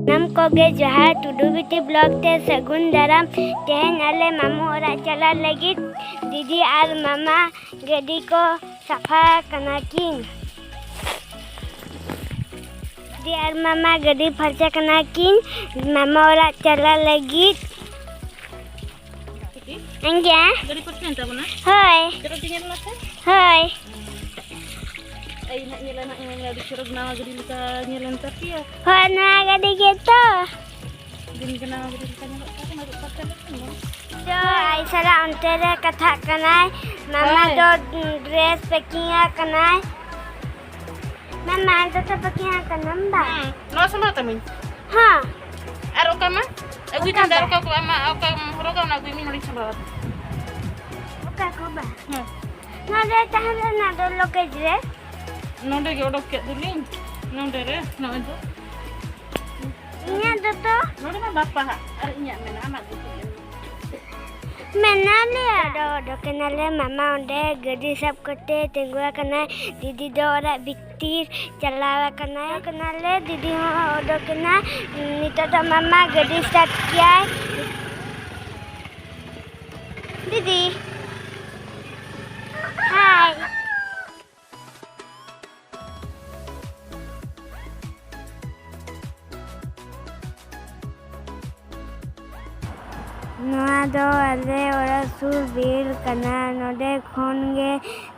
Nam koge Johar Tudu Biti blog te sagun daram tehen ale mamu ora chala lagi didi ar mama gadi ko safa kanakin didi ar mama gadi farcha kanakin mama ora chala lagi angja Gadi percaya tak mana? hai Terus tinggal nak? hai Ay nak nyelan disuruh nama gadi luka nyelan tapi ya. hai na gadi gitu Gini kenapa gadi luka nyelan tapi nak pakai ni. जो ऐसा अंतरे कथा कनाय मामा जो dress packing कनाय मामा तो packing कनम बा No sama tamin. हां Aro kama? Aku kan daro ka ko ama aku roga na gumi nuri sabat. ओका को बा ना दे ताहले ना दो लोके dress Nonde ke odok ke dulin. Nonde re na itu. इnya दो तो Nonde mah bapa ha. Ari nya mena anak itu. मेनाले दो केनाले मामा ओंडे गडी सब करते तेंगुआ कनाय दीदी दो ओरा बितिर चलावा कनाय केनाले दीदी हो दो केना नितो तो मामा गडी स्टार्ट किया दीदी हाय नोआ दो अले ओरा सुर बीर कना नोडे खोनगे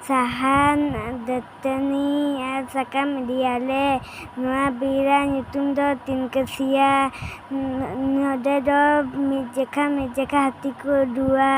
साहान दत्तनी आर सकम दियाले नोआ बीरा नितुम दो तिनकसिया नोडे दो मिजेखा हाथी को दुआ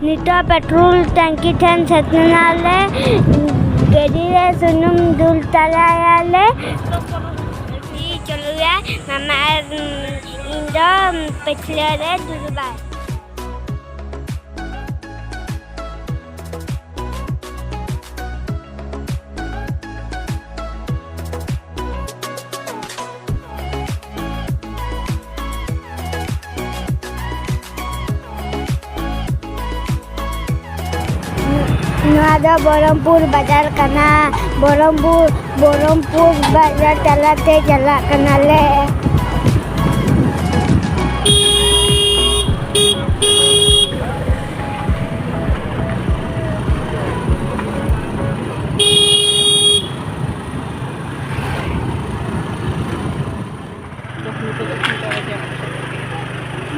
नितो पेट्रोल टंकी ठन सतनाले गडी रे सुनुम दुल तलायाले चलो या मामा इंदो पिछले रे दुलबा नोआदा बरमपुर बाजार कना बरमपुर बाजार चलाते चला कनाले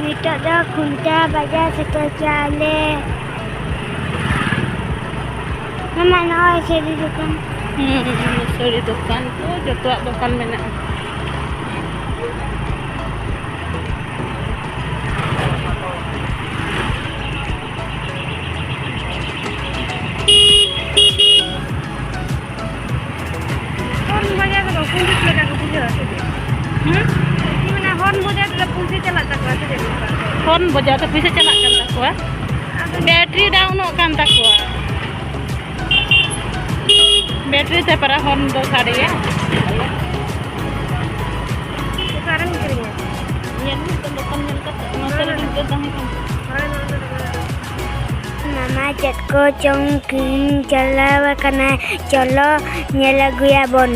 नितो दो खुंटा बाजार sekecale Mama nak cari dukan. Cari dukan tu, jatuh dukan mana? Horn baja tu, kunci lega tu puja. Ini mana horn baja tu, kunci celat tak kuat tu. Horn baja tu, kunci celat kan tak kuat. Bateri down kan tak kuat. Battery से पर horn दो साड़ी है sekarang kirinya ya ini teman motor itu Mama jatko chongking chalawa kana cholo nyela guyabon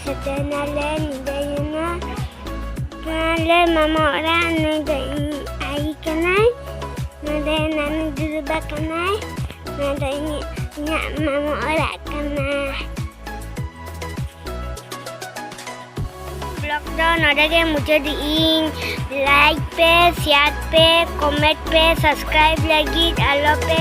setenale nidayuna kanale mama ora nidai ai kanai nade nanu duba kanai nade nya mama ora kanai blog दो नोडे के मुझे दी like पे share पे comment पे subscribe लगी आलो पे